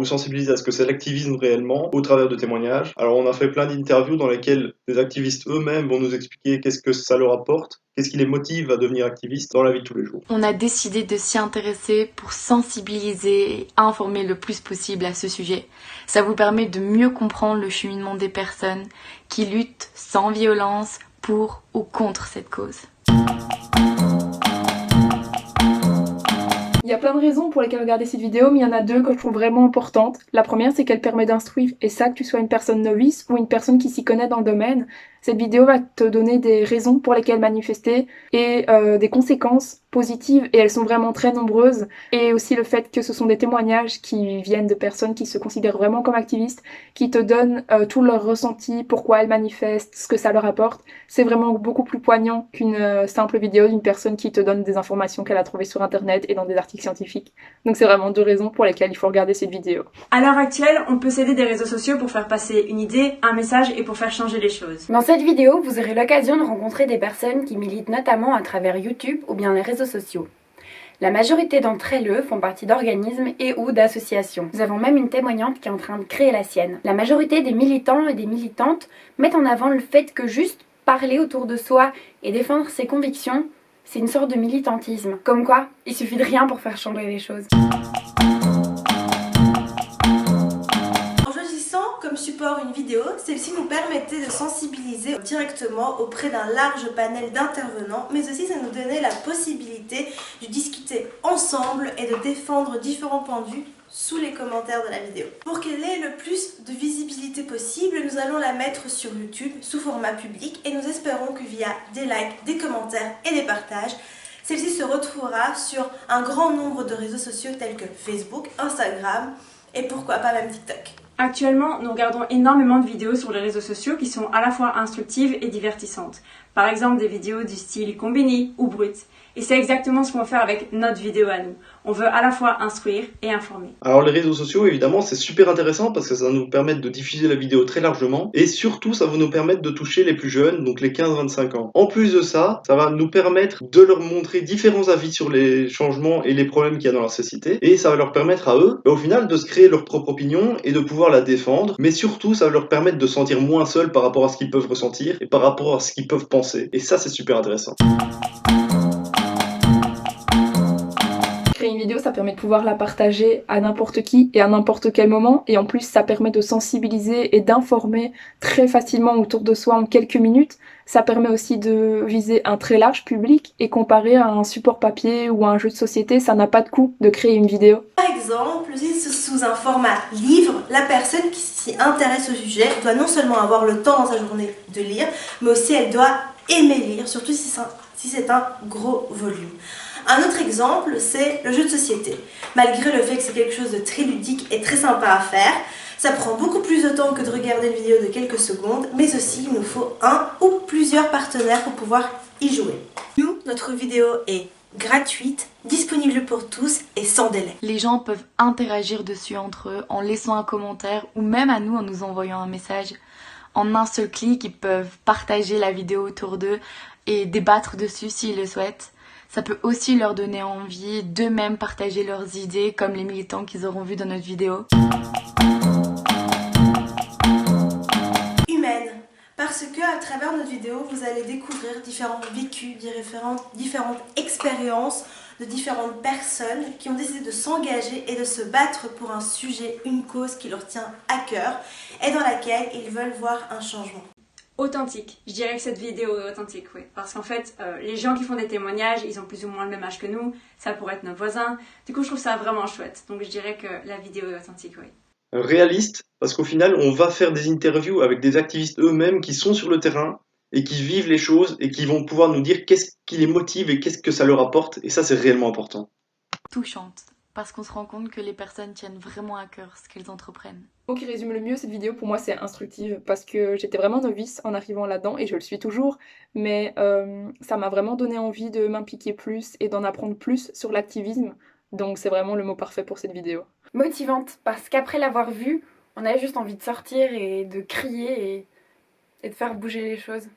sensibiliser à ce que c'est l'activisme réellement au travers de témoignages. Alors on a fait plein d'interviews dans lesquelles les activistes eux-mêmes vont nous expliquer qu'est-ce que ça leur apporte, qu'est-ce qui les motive à devenir activistes dans la vie de tous les jours. On a décidé de s'y intéresser pour sensibiliser et informer le plus possible à ce sujet. Ça vous permet de mieux comprendre le cheminement des personnes qui luttent sans violence pour ou contre cette cause. Il y a plein de raisons pour lesquelles regarder cette vidéo, mais il y en a deux que je trouve vraiment importantes. La première, c'est qu'elle permet d'instruire, et ça, que tu sois une personne novice ou une personne qui s'y connaît dans le domaine. Cette vidéo va te donner des raisons pour lesquelles manifester et des conséquences positives, et elles sont vraiment très nombreuses. Et aussi le fait que ce sont des témoignages qui viennent de personnes qui se considèrent vraiment comme activistes, qui te donnent tout leur ressenti, pourquoi elles manifestent, ce que ça leur apporte. C'est vraiment beaucoup plus poignant qu'une simple vidéo d'une personne qui te donne des informations qu'elle a trouvées sur internet et dans des articles scientifiques. Donc c'est vraiment deux raisons pour lesquelles il faut regarder cette vidéo. À l'heure actuelle, on peut s'aider des réseaux sociaux pour faire passer une idée, un message et pour faire changer les choses. Dans cette vidéo, vous aurez l'occasion de rencontrer des personnes qui militent notamment à travers YouTube ou bien les réseaux sociaux. La majorité d'entre elles font partie d'organismes et ou d'associations. Nous avons même une témoignante qui est en train de créer la sienne. La majorité des militants et des militantes mettent en avant le fait que juste parler autour de soi et défendre ses convictions, c'est une sorte de militantisme. Comme quoi, il suffit de rien pour faire changer les choses. En choisissant comme support une vidéo, celle-ci nous permettait de sensibiliser directement auprès d'un large panel d'intervenants, mais aussi ça nous donnait la possibilité de discuter ensemble et de défendre différents points de vue sous les commentaires de la vidéo. Pour qu'elle ait le plus de visibilité possible, nous allons la mettre sur YouTube sous format public et nous espérons que via des likes, des commentaires et des partages, celle-ci se retrouvera sur un grand nombre de réseaux sociaux tels que Facebook, Instagram et pourquoi pas même TikTok. Actuellement, nous regardons énormément de vidéos sur les réseaux sociaux qui sont à la fois instructives et divertissantes. Par exemple, des vidéos du style combini ou brut. Et c'est exactement ce qu'on va faire avec notre vidéo à nous. On veut à la fois instruire et informer. Alors les réseaux sociaux, évidemment, c'est super intéressant parce que ça va nous permettre de diffuser la vidéo très largement et surtout, ça va nous permettre de toucher les plus jeunes, donc les 15-25 ans. En plus de ça, ça va nous permettre de leur montrer différents avis sur les changements et les problèmes qu'il y a dans leur société et ça va leur permettre à eux, au final, de se créer leur propre opinion et de pouvoir la défendre, mais surtout, ça va leur permettre de se sentir moins seuls par rapport à ce qu'ils peuvent ressentir et par rapport à ce qu'ils peuvent penser. Et ça, c'est super intéressant. Créer une vidéo, ça permet de pouvoir la partager à n'importe qui et à n'importe quel moment, et en plus ça permet de sensibiliser et d'informer très facilement autour de soi en quelques minutes. Ça permet aussi de viser un très large public, et comparé à un support papier ou à un jeu de société, ça n'a pas de coût de créer une vidéo. Par exemple, si c'est sous un format livre, la personne qui s'y intéresse au sujet doit non seulement avoir le temps dans sa journée de lire, mais aussi elle doit aimer lire, surtout si c'est un gros volume. Un autre exemple, c'est le jeu de société. Malgré le fait que c'est quelque chose de très ludique et très sympa à faire, ça prend beaucoup plus de temps que de regarder une vidéo de quelques secondes, mais aussi il nous faut un ou plusieurs partenaires pour pouvoir y jouer. Nous, notre vidéo est gratuite, disponible pour tous et sans délai. Les gens peuvent interagir dessus entre eux en laissant un commentaire ou même à nous en nous envoyant un message. En un seul clic, ils peuvent partager la vidéo autour d'eux et débattre dessus s'ils le souhaitent. Ça peut aussi leur donner envie d'eux-mêmes partager leurs idées comme les militants qu'ils auront vus dans notre vidéo. Humaine, parce que à travers notre vidéo, vous allez découvrir différents vécus, différentes expériences de différentes personnes qui ont décidé de s'engager et de se battre pour un sujet, une cause qui leur tient à cœur et dans laquelle ils veulent voir un changement. Authentique. Je dirais que cette vidéo est authentique, oui. Parce qu'en fait, les gens qui font des témoignages, ils ont plus ou moins le même âge que nous. Ça pourrait être nos voisins. Du coup, je trouve ça vraiment chouette. Donc, je dirais que la vidéo est authentique, oui. Réaliste, parce qu'au final, on va faire des interviews avec des activistes eux-mêmes qui sont sur le terrain et qui vivent les choses et qui vont pouvoir nous dire qu'est-ce qui les motive et qu'est-ce que ça leur apporte. Et ça, c'est réellement important. Touchante, parce qu'on se rend compte que les personnes tiennent vraiment à cœur ce qu'elles entreprennent. Le mot qui résume le mieux cette vidéo pour moi, c'est instructive, parce que j'étais vraiment novice en arrivant là-dedans et je le suis toujours, mais ça m'a vraiment donné envie de m'impliquer plus et d'en apprendre plus sur l'activisme, donc c'est vraiment le mot parfait pour cette vidéo. Motivante, parce qu'après l'avoir vue, on a juste envie de sortir et de crier et de faire bouger les choses.